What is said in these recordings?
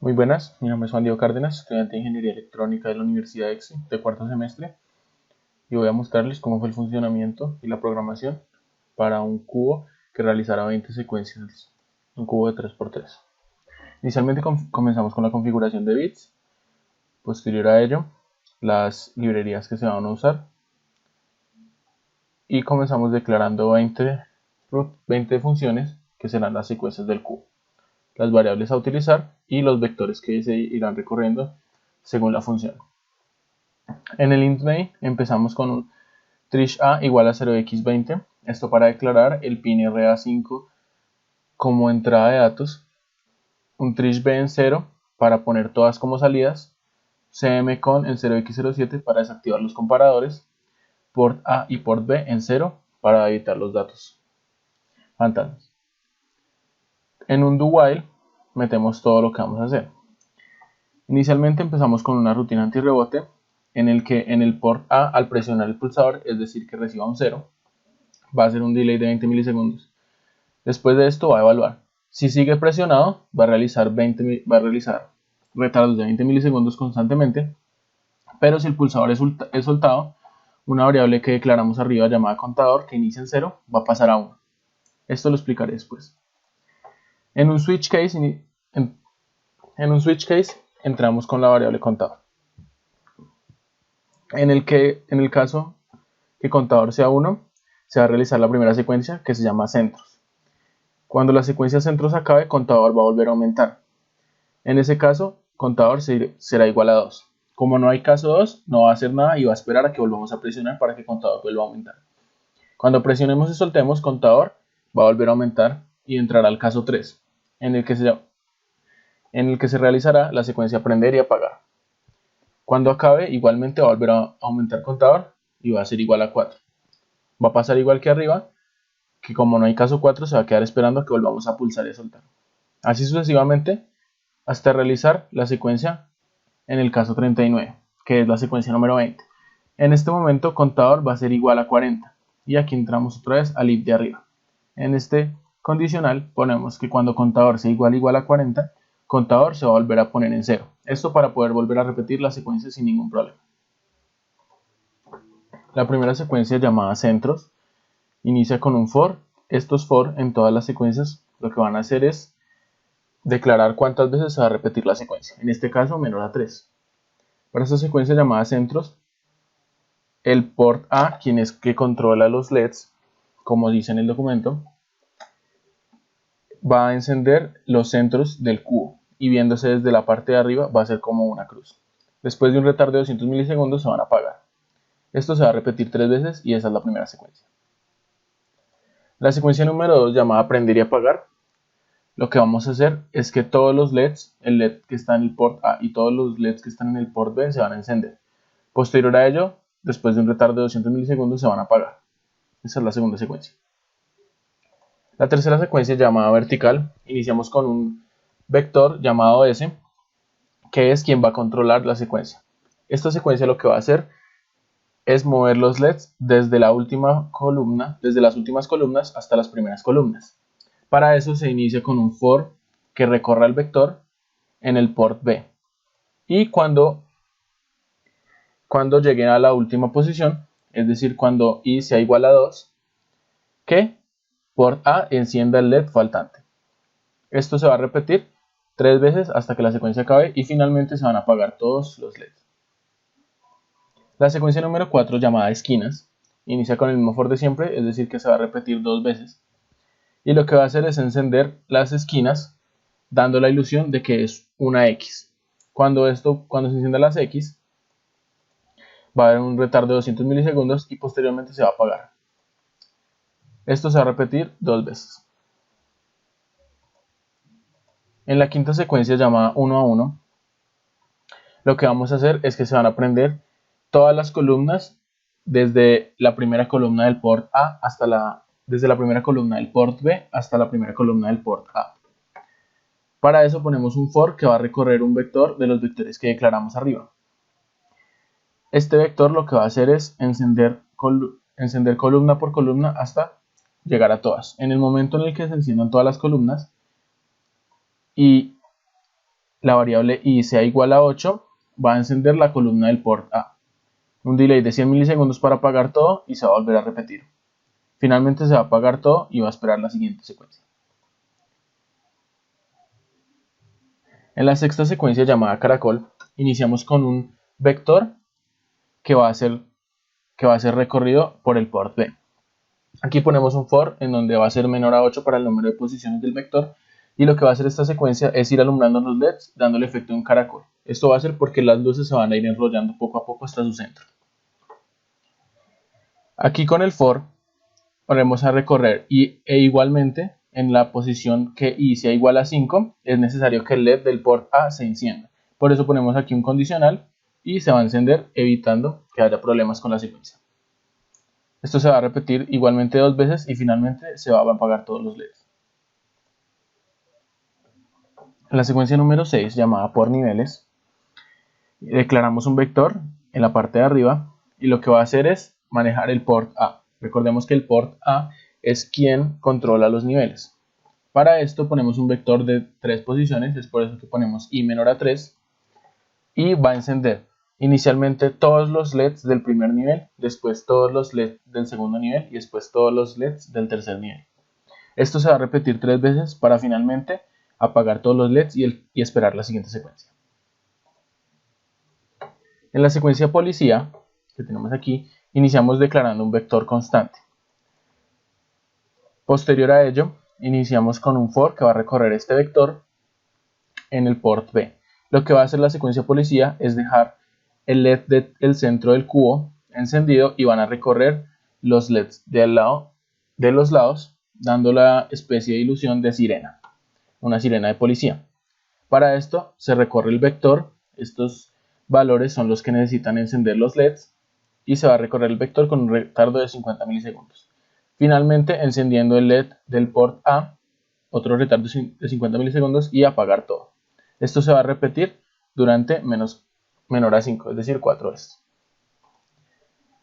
Muy buenas, mi nombre es Juan Diego Cárdenas, estudiante de Ingeniería Electrónica de la Universidad EXI de cuarto semestre, y voy a mostrarles cómo fue el funcionamiento y la programación para un cubo que realizará 20 secuencias, un cubo de 3×3. Inicialmente comenzamos con la configuración de bits, posterior a ello las librerías que se van a usar, y comenzamos declarando 20 funciones que serán las secuencias del cubo, las variables a utilizar y los vectores que se irán recorriendo según la función. En el int main empezamos con un trish a igual a 0x20, esto para declarar el pin RA5 como entrada de datos, un trish b en 0 para poner todas como salidas, cmcon en 0x07 para desactivar los comparadores, port A y port B en 0 para editar los datos fantasmas. En un do while metemos todo lo que vamos a hacer. Inicialmente empezamos con una rutina antirrebote en el que en el port A, al presionar el pulsador, es decir que reciba un 0, va a hacer un delay de 20 milisegundos. Después de esto va a evaluar. Si sigue presionado, va a realizar retardos de 20 milisegundos constantemente, pero si el pulsador es soltado, una variable que declaramos arriba llamada contador, que inicia en 0, va a pasar a 1. Esto lo explicaré después. En un switch case entramos con la variable contador. En el caso que contador sea 1, se va a realizar la primera secuencia que se llama centros. Cuando la secuencia centros acabe, contador va a volver a aumentar. En ese caso, contador será igual a 2. Como no hay caso 2, no va a hacer nada y va a esperar a que volvamos a presionar para que contador vuelva a aumentar. Cuando presionemos y soltemos, contador va a volver a aumentar y entrará al caso 3, en el que se realizará la secuencia prender y apagar. Cuando acabe, igualmente va a volver a aumentar contador y va a ser igual a 4. Va a pasar igual que arriba, que como no hay caso 4, se va a quedar esperando a que volvamos a pulsar y a soltar. Así sucesivamente, hasta realizar la secuencia en el caso 39, que es la secuencia número 20. En este momento, contador va a ser igual a 40. Y aquí entramos otra vez al if de arriba. En este condicional ponemos que cuando contador sea igual a 40, contador se va a volver a poner en 0. Esto para poder volver a repetir la secuencia sin ningún problema. La primera secuencia, llamada centros, inicia con un for. Estos for en todas las secuencias lo que van a hacer es declarar cuántas veces se va a repetir la secuencia. En este caso, menor a 3. Para esta secuencia llamada centros, el port A, quien es que controla los LEDs, como dice en el documento, va a encender los centros del cubo y viéndose desde la parte de arriba va a ser como una cruz. Después de un retardo de 200 milisegundos se van a apagar. Esto se va a repetir 3 veces y esa es la primera secuencia. La secuencia número 2, llamada prender y apagar, lo que vamos a hacer es que todos los LEDs, el LED que está en el port A y todos los LEDs que están en el port B se van a encender. Posterior a ello, después de un retardo de 200 milisegundos se van a apagar. Esa es la segunda secuencia. La tercera secuencia, llamada vertical, iniciamos con un vector llamado S, que es quien va a controlar la secuencia. Esta secuencia lo que va a hacer es mover los LEDs desde las últimas columnas hasta las primeras columnas. Para eso se inicia con un for que recorra el vector en el port B. Y cuando llegue a la última posición, es decir, cuando i sea igual a 2, que port A encienda el LED faltante. Esto se va a repetir 3 veces hasta que la secuencia acabe y finalmente se van a apagar todos los LEDs. La secuencia número 4, llamada esquinas, inicia con el mismo for de siempre, es decir que se va a repetir 2 veces. Y lo que va a hacer es encender las esquinas dando la ilusión de que es una X. Cuando se enciendan las X, va a haber un retardo de 200 milisegundos y posteriormente se va a apagar. Esto se va a repetir 2 veces. En la quinta secuencia, llamada 1 a 1, lo que vamos a hacer es que se van a prender todas las columnas desde la primera columna del port A desde la primera columna del port B hasta la primera columna del port A. Para eso ponemos un for que va a recorrer un vector de los vectores que declaramos arriba. Este vector lo que va a hacer es encender columna por columna hasta llegar a todas. En el momento en el que se enciendan todas las columnas y la variable i sea igual a 8, va a encender la columna del port A. Un delay de 100 milisegundos para apagar todo y se va a volver a repetir. Finalmente se va a apagar todo y va a esperar la siguiente secuencia. En la sexta secuencia llamada caracol, iniciamos con un vector que va a ser recorrido por el port B. Aquí ponemos un for en donde va a ser menor a 8 para el número de posiciones del vector, y lo que va a hacer esta secuencia es ir alumbrando los LEDs dando el efecto de un caracol. Esto va a ser porque las luces se van a ir enrollando poco a poco hasta su centro. Aquí con el for ponemos a recorrer e igualmente en la posición que i sea igual a 5 es necesario que el LED del port A se encienda. Por eso ponemos aquí un condicional y se va a encender evitando que haya problemas con la secuencia. Esto se va a repetir igualmente 2 veces y finalmente se van a apagar todos los LEDs. En la secuencia número 6, llamada por niveles, declaramos un vector en la parte de arriba y lo que va a hacer es manejar el port A. Recordemos que el port A es quien controla los niveles. Para esto ponemos un vector de 3 posiciones, es por eso que ponemos i menor a 3, y va a encender inicialmente todos los LEDs del primer nivel, después todos los LEDs del segundo nivel y después todos los LEDs del tercer nivel. Esto se va a repetir 3 veces para finalmente apagar todos los LEDs y esperar la siguiente secuencia. En la secuencia policía que tenemos aquí, iniciamos declarando un vector constante. Posterior a ello, iniciamos con un for que va a recorrer este vector en el port B. Lo que va a hacer la secuencia policía es dejar el LED del centro del cubo encendido y van a recorrer los LEDs de los lados, dando la especie de ilusión de sirena, una sirena de policía. Para esto se recorre el vector, estos valores son los que necesitan encender los LEDs, y se va a recorrer el vector con un retardo de 50 milisegundos. Finalmente, encendiendo el LED del port A, otro retardo de 50 milisegundos y apagar todo. Esto se va a repetir durante menor a 5, es decir, 4 veces.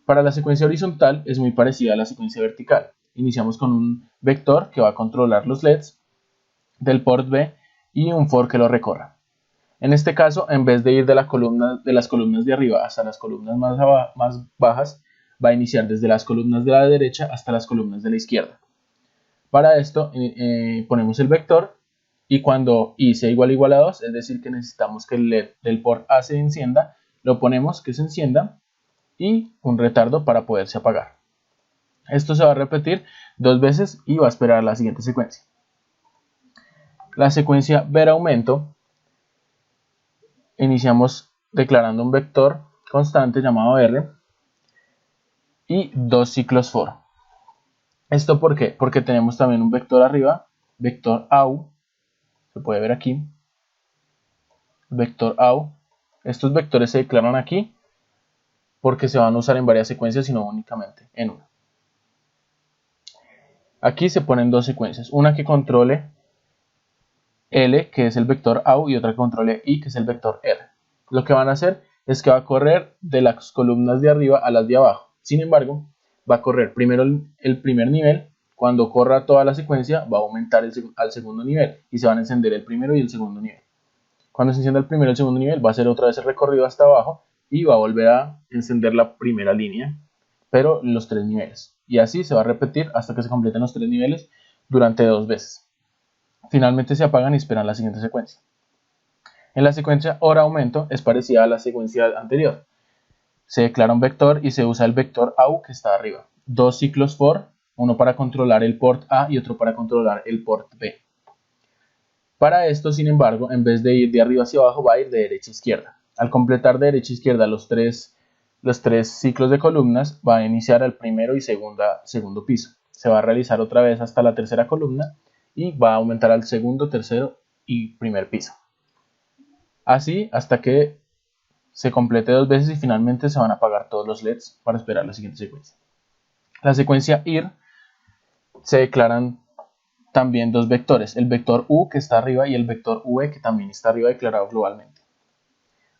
Para la secuencia horizontal es muy parecida a la secuencia vertical. Iniciamos con un vector que va a controlar los LEDs del port B y un for que lo recorra. En este caso, en vez de ir de las columnas de arriba hasta las columnas más bajas, va a iniciar desde las columnas de la derecha hasta las columnas de la izquierda. Para esto ponemos el vector y cuando i sea igual a 2, es decir que necesitamos que el LED del port A se encienda, lo ponemos que se encienda y un retardo para poderse apagar. Esto se va a repetir 2 veces y va a esperar la siguiente secuencia. La secuencia ver aumento, iniciamos declarando un vector constante llamado R y 2 ciclos for. ¿Esto por qué? Porque tenemos también un vector arriba, vector AU, se puede ver aquí, vector AU. Estos vectores se declaran aquí porque se van a usar en varias secuencias y no únicamente en una. Aquí se ponen 2 secuencias, una que controle L, que es el vector AU, y otra que controle I, que es el vector R. Lo que van a hacer es que va a correr de las columnas de arriba a las de abajo. Sin embargo, va a correr primero el primer nivel. Cuando corra toda la secuencia, va a aumentar al segundo nivel y se van a encender el primero y el segundo nivel. Cuando se encienda el primero y el segundo nivel, va a hacer otra vez el recorrido hasta abajo y va a volver a encender la primera línea, pero los 3 niveles. Y así se va a repetir hasta que se completen los 3 niveles durante 2 veces. Finalmente se apagan y esperan la siguiente secuencia. En la secuencia hora aumento es parecida a la secuencia anterior. Se declara un vector y se usa el vector AU que está arriba. 2 ciclos for, uno para controlar el port A y otro para controlar el port B. Para esto, sin embargo, en vez de ir de arriba hacia abajo, va a ir de derecha a izquierda. Al completar de derecha a izquierda los tres ciclos de columnas, va a iniciar al primero y segundo piso. Se va a realizar otra vez hasta la tercera columna y va a aumentar al segundo, tercero y primer piso. Así hasta que se complete 2 veces y finalmente se van a apagar todos los LEDs para esperar la siguiente secuencia. La secuencia IR se declaran también 2 vectores, el vector U que está arriba y el vector UE que también está arriba declarado globalmente.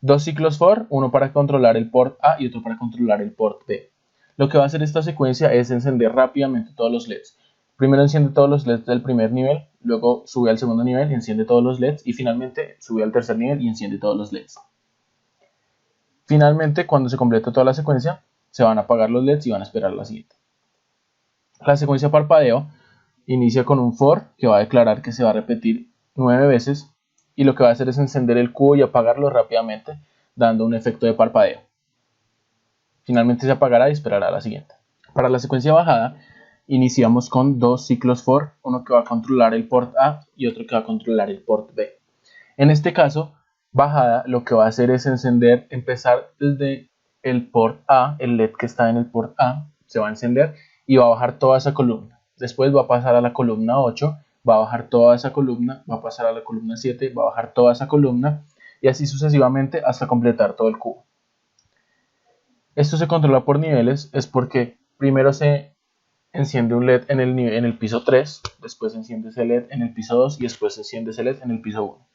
2 ciclos for, uno para controlar el port A y otro para controlar el port B. Lo que va a hacer esta secuencia es encender rápidamente todos los LEDs. Primero enciende todos los LEDs del primer nivel, luego sube al segundo nivel y enciende todos los LEDs, y finalmente sube al tercer nivel y enciende todos los LEDs. Finalmente, cuando se complete toda la secuencia, se van a apagar los LEDs y van a esperar la siguiente. La secuencia parpadeo inicia con un for que va a declarar que se va a repetir 9 veces, y lo que va a hacer es encender el cubo y apagarlo rápidamente, dando un efecto de parpadeo. Finalmente se apagará y esperará la siguiente. Para la secuencia bajada, iniciamos con dos ciclos for, uno que va a controlar el port A y otro que va a controlar el port B. En este caso, bajada lo que va a hacer es empezar desde el port A, el LED que está en el port A, se va a encender y va a bajar toda esa columna. Después va a pasar a la columna 8, va a bajar toda esa columna, va a pasar a la columna 7, va a bajar toda esa columna y así sucesivamente hasta completar todo el cubo. Esto se controla por niveles, es porque primero se enciende un LED en el piso 3, después se enciende ese LED en el piso 2 y después se enciende ese LED en el piso 1.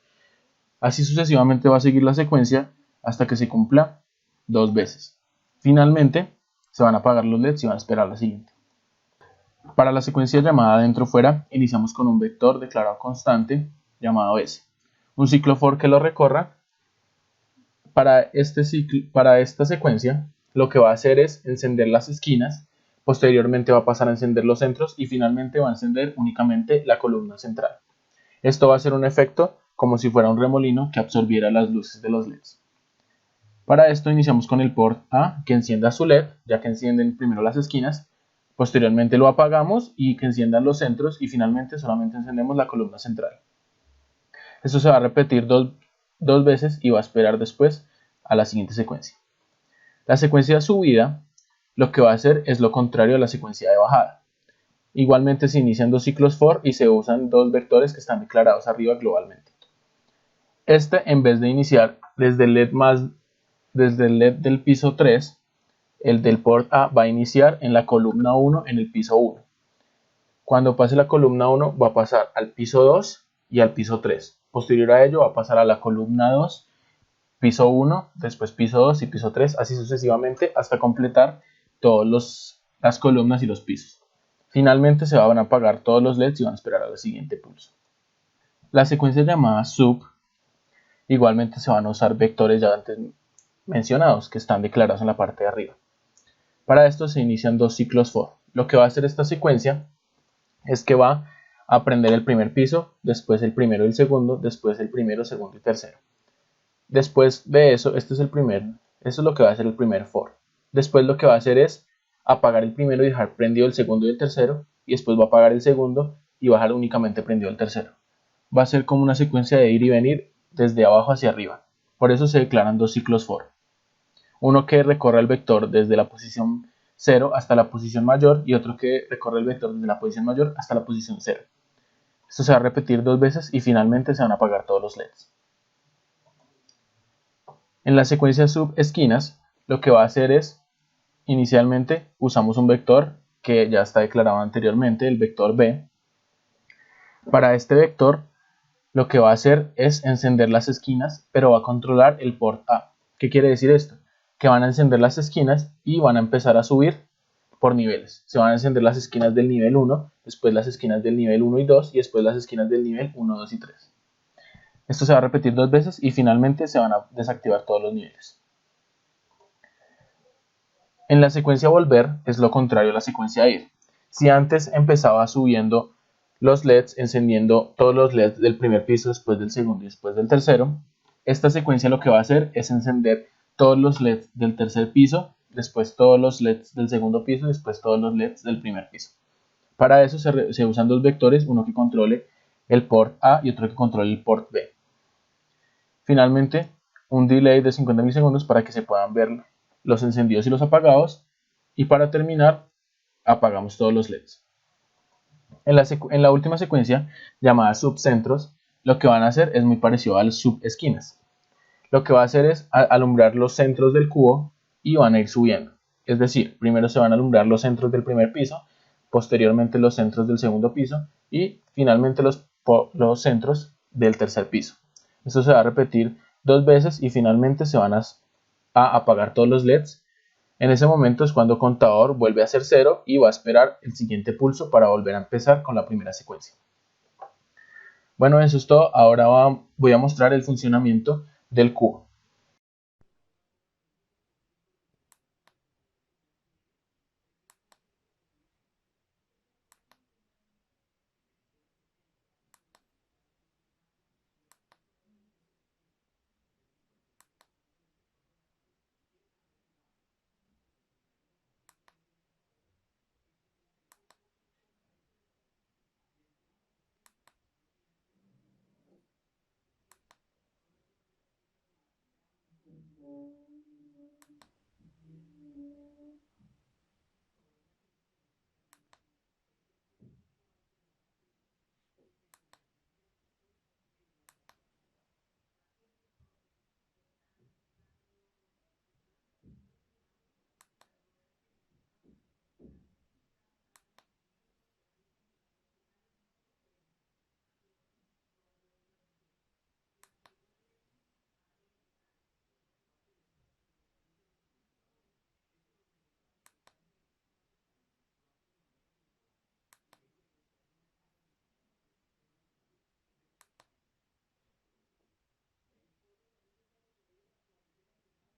Así sucesivamente va a seguir la secuencia hasta que se cumpla 2 veces. Finalmente se van a apagar los LEDs y van a esperar la siguiente. Para la secuencia llamada dentro-fuera, iniciamos con un vector declarado constante llamado S. Un ciclo for que lo recorra. Para esta secuencia, lo que va a hacer es encender las esquinas, posteriormente va a pasar a encender los centros y finalmente va a encender únicamente la columna central. Esto va a ser un efecto como si fuera un remolino que absorbiera las luces de los LEDs. Para esto iniciamos con el port A, que encienda su LED, ya que encienden primero las esquinas, posteriormente lo apagamos y que enciendan los centros y finalmente solamente encendemos la columna central. Esto se va a repetir dos veces y va a esperar después a la siguiente secuencia. La secuencia de subida lo que va a hacer es lo contrario a la secuencia de bajada. Igualmente se inician dos ciclos for y se usan dos vectores que están declarados arriba globalmente. En vez de iniciar desde el LED del piso 3, el del port A va a iniciar en la columna 1 en el piso 1. Cuando pase la columna 1 va a pasar al piso 2 y al piso 3. Posterior a ello va a pasar a la columna 2, piso 1, después piso 2 y piso 3, así sucesivamente hasta completar todas las columnas y los pisos. Finalmente se van a apagar todos los LEDs y van a esperar al siguiente pulso. La secuencia llamada sub, igualmente se van a usar vectores ya antes mencionados que están declarados en la parte de arriba. Para esto se inician dos ciclos for. Lo que va a hacer esta secuencia es que va a prender el primer piso, después el primero y el segundo, después el primero, segundo y tercero. Después de eso, eso es lo que va a hacer el primer for. Después lo que va a hacer es apagar el primero y dejar prendido el segundo y el tercero, y después va a apagar el segundo y bajar únicamente prendido el tercero. Va a ser como una secuencia de ir y venir desde abajo hacia arriba. Por eso se declaran dos ciclos for. Uno que recorre el vector desde la posición 0 hasta la posición mayor y otro que recorre el vector desde la posición mayor hasta la posición 0. Esto se va a repetir dos veces y finalmente se van a apagar todos los LEDs. En la secuencia sub-esquinas, lo que va a hacer es, inicialmente usamos un vector que ya está declarado anteriormente, el vector B. Para este vector, lo que va a hacer es encender las esquinas, pero va a controlar el port A. ¿Qué quiere decir esto? Que van a encender las esquinas y van a empezar a subir por niveles. Se van a encender las esquinas del nivel 1, después las esquinas del nivel 1 y 2 y después las esquinas del nivel 1, 2 y 3. Esto se va a repetir dos veces y finalmente se van a desactivar todos los niveles. En la secuencia volver es lo contrario a la secuencia ir. Si antes empezaba subiendo los LEDs, encendiendo todos los LEDs del primer piso, después del segundo y después del tercero, esta secuencia lo que va a hacer es encender todos los LEDs del tercer piso, después todos los LEDs del segundo piso y después todos los LEDs del primer piso. Para eso se usan dos vectores, uno que controle el port A y otro que controle el port B. Finalmente, un delay de 50 milisegundos para que se puedan ver los encendidos y los apagados, y para terminar apagamos todos los LEDs. En la última secuencia, llamada subcentros, lo que van a hacer es muy parecido a las subesquinas. Lo que va a hacer es alumbrar los centros del cubo y van a ir subiendo. Es decir, primero se van a alumbrar los centros del primer piso, posteriormente los centros del segundo piso y finalmente los centros del tercer piso. Esto se va a repetir dos veces y finalmente se van a apagar todos los LEDs En ese momento es cuando contador vuelve a ser 0 y va a esperar el siguiente pulso para volver a empezar con la primera secuencia. Bueno, eso es todo. Ahora voy a mostrar el funcionamiento del cubo.